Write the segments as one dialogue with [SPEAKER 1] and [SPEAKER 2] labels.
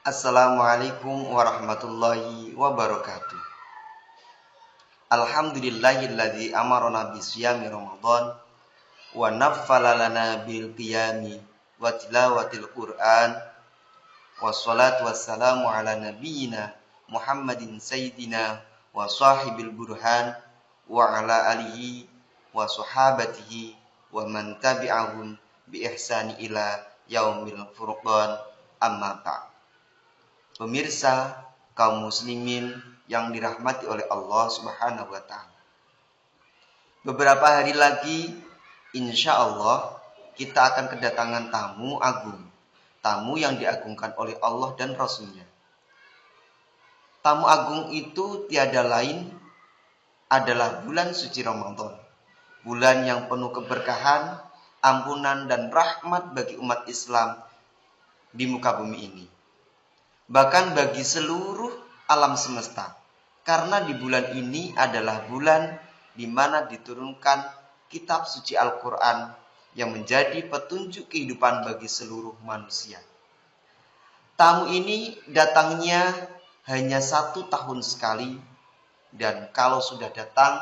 [SPEAKER 1] Assalamualaikum warahmatullahi wabarakatuh. Alhamdulillahilladzi amarna bisiyami Ramadan wa naffala lana bil qiyami wa tilawatil Qur'an wassalatu wassalamu ala nabiyyina Muhammadin sayyidina wa sahibil burhan wa ala alihi wa sahabatihi wa man tabi'ahum bi ihsani ila yaumil furqan amma ba'd. Pemirsa kaum muslimin yang dirahmati oleh Allah Subhanahu wa taala. Beberapa hari lagi insya Allah kita akan kedatangan tamu agung. Tamu yang diagungkan oleh Allah dan Rasulnya. Tamu agung itu tiada lain adalah bulan suci Ramadan. Bulan yang penuh keberkahan, ampunan dan rahmat bagi umat Islam di muka bumi ini. Bahkan bagi seluruh alam semesta. Karena di bulan ini adalah bulan di mana diturunkan kitab suci Al-Quran yang menjadi petunjuk kehidupan bagi seluruh manusia. Tamu ini datangnya hanya 1 tahun sekali dan kalau sudah datang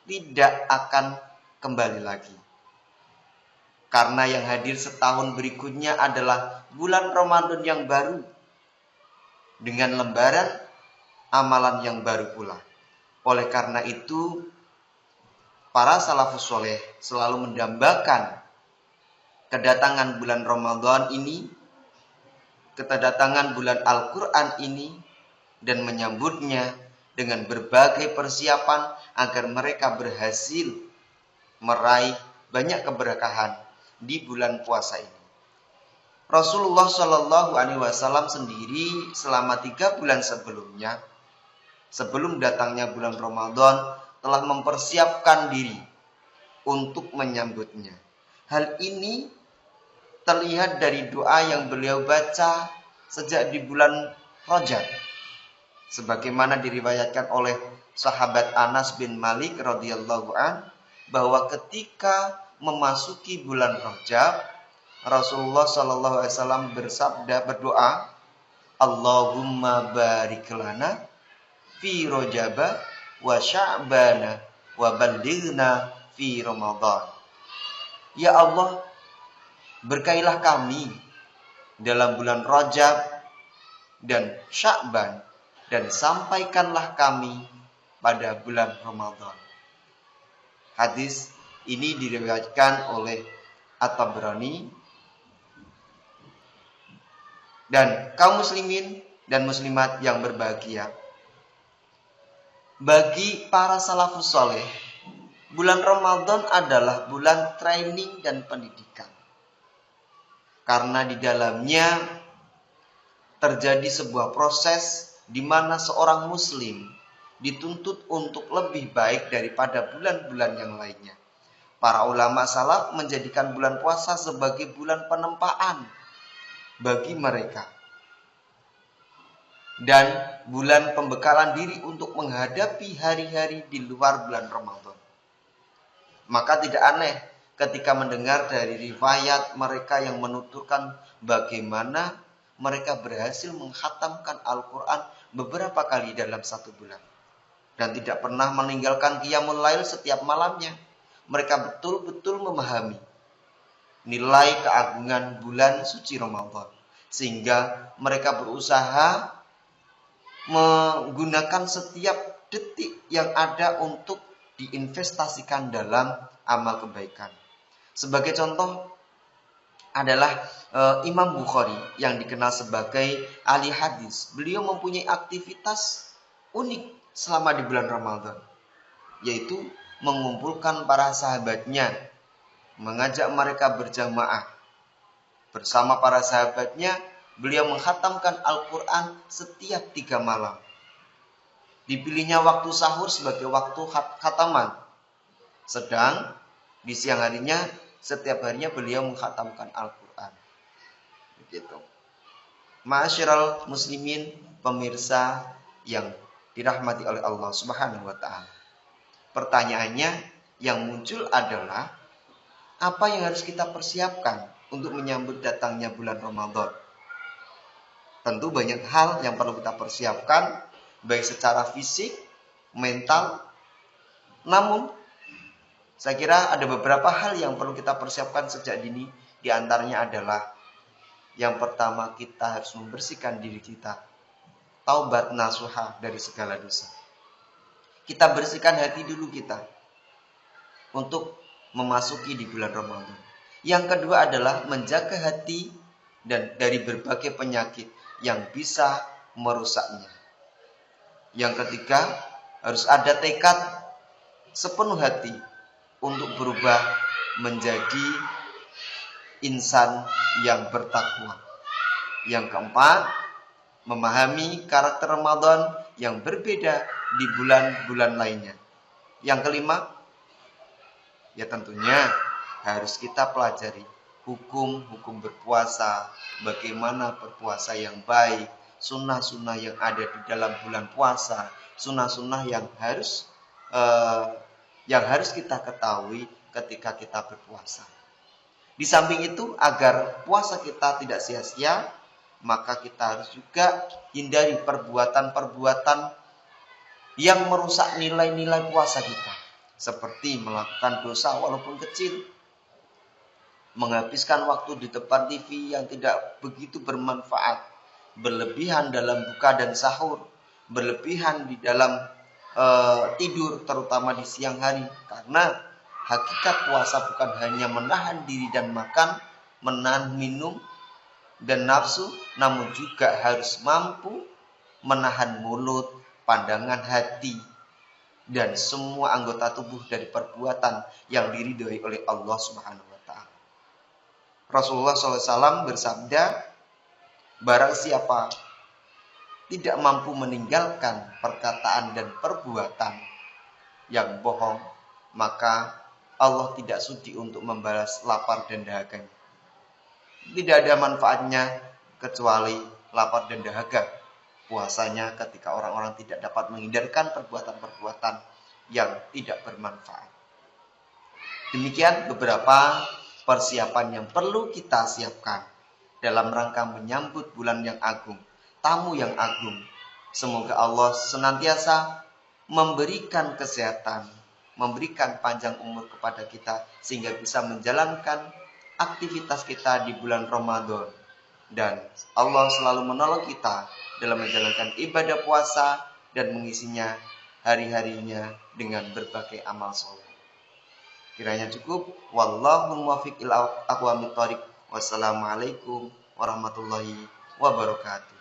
[SPEAKER 1] tidak akan kembali lagi. Karena yang hadir setahun berikutnya adalah bulan Ramadan yang baru dengan lembaran amalan yang baru pula. Oleh karena itu, para salafus soleh selalu mendambakan kedatangan bulan Ramadan ini, kedatangan bulan Al-Quran ini, dan menyambutnya dengan berbagai persiapan agar mereka berhasil meraih banyak keberkahan di bulan puasa ini. Rasulullah Shallallahu Alaihi Wasallam sendiri selama 3 bulan sebelumnya, sebelum datangnya bulan Ramadan, telah mempersiapkan diri untuk menyambutnya. Hal ini terlihat dari doa yang beliau baca sejak di bulan Rajab, sebagaimana diriwayatkan oleh sahabat Anas bin Malik radhiyallahu an, bahwa ketika memasuki bulan Rajab, Rasulullah Shallallahu Alaihi Wasallam berdoa, Allahumma barik lana fi Rajaba wa Sya'bana wa ballighna fi Ramadan. Ya Allah, berkailah kami dalam bulan Rajab dan Sya'ban dan sampaikanlah kami pada bulan Ramadan. Hadis ini diriwayatkan oleh At-Tabrani. Dan kaum muslimin dan muslimat yang berbahagia, bagi para salafus soleh, bulan Ramadan adalah bulan training dan pendidikan. Karena di dalamnya terjadi sebuah proses di mana seorang muslim dituntut untuk lebih baik daripada bulan-bulan yang lainnya. Para ulama salaf menjadikan bulan puasa sebagai bulan penempaan bagi mereka dan bulan pembekalan diri untuk menghadapi hari-hari di luar bulan Ramadan. Maka tidak aneh ketika mendengar dari riwayat mereka yang menuturkan bagaimana mereka berhasil menghatamkan Al-Quran beberapa kali dalam 1 bulan dan tidak pernah meninggalkan qiyamul lail setiap malamnya. Mereka betul-betul memahami nilai keagungan bulan suci Ramadan, sehingga mereka berusaha menggunakan setiap detik yang ada untuk diinvestasikan dalam amal kebaikan. Sebagai contoh adalah Imam Bukhari yang dikenal sebagai ahli hadis. Beliau mempunyai aktivitas unik selama di bulan Ramadan, yaitu mengumpulkan para sahabatnya, mengajak mereka berjamaah. Bersama para sahabatnya, beliau menghatamkan Al-Quran setiap 3 malam. Dipilihnya waktu sahur sebagai waktu khataman. Sedang di siang harinya, setiap harinya beliau menghatamkan Al-Quran. Begitu. Ma'asyiral muslimin, pemirsa yang dirahmati oleh Allah Subhanahu wa taala. Pertanyaannya yang muncul adalah, apa yang harus kita persiapkan untuk menyambut datangnya bulan Ramadan? Tentu banyak hal yang perlu kita persiapkan, baik secara fisik, mental. Namun, saya kira ada beberapa hal yang perlu kita persiapkan sejak dini. Di antaranya adalah, yang pertama, kita harus membersihkan diri kita. Taubat nasuha dari segala dosa. Kita bersihkan hati dulu kita untuk memasuki di bulan Ramadan. Yang kedua adalah menjaga hati dan dari berbagai penyakit yang bisa merusaknya. Yang ketiga, harus ada tekad sepenuh hati untuk berubah menjadi insan yang bertakwa. Yang keempat, memahami karakter Ramadan yang berbeda di bulan-bulan lainnya. Yang kelima, ya tentunya harus kita pelajari hukum berpuasa, bagaimana berpuasa yang baik, sunnah-sunnah yang ada di dalam bulan puasa, sunnah-sunnah yang harus kita ketahui ketika kita berpuasa. Di samping itu, agar puasa kita tidak sia-sia, maka kita harus juga hindari perbuatan-perbuatan yang merusak nilai-nilai puasa kita, seperti melakukan dosa walaupun kecil, menghabiskan waktu di depan TV yang tidak begitu bermanfaat, berlebihan dalam buka dan sahur, berlebihan di dalam tidur, terutama di siang hari. Karena hakikat puasa bukan hanya menahan diri dan makan, menahan minum dan nafsu, namun juga harus mampu menahan mulut, pandangan hati, dan semua anggota tubuh dari perbuatan yang diridhoi oleh Allah Subhanahu wa Ta'ala. Rasulullah SAW bersabda, barang siapa tidak mampu meninggalkan perkataan dan perbuatan yang bohong, maka Allah tidak sudi untuk membalas lapar dan dahaganya. Tidak ada manfaatnya kecuali lapar dan dahaga puasanya ketika orang-orang tidak dapat menghindarkan perbuatan-perbuatan yang tidak bermanfaat. Demikian beberapa persiapan yang perlu kita siapkan dalam rangka menyambut bulan yang agung, tamu yang agung. Semoga Allah senantiasa memberikan kesehatan, memberikan panjang umur kepada kita, sehingga bisa menjalankan aktivitas kita di bulan Ramadan. Dan Allah selalu menolong kita dalam menjalankan ibadah puasa dan mengisinya hari-harinya dengan berbagai amal soleh. Kiranya cukup. Wallahu muwaffiq ila aqwamit thoriq. Wassalamualaikum warahmatullahi wabarakatuh.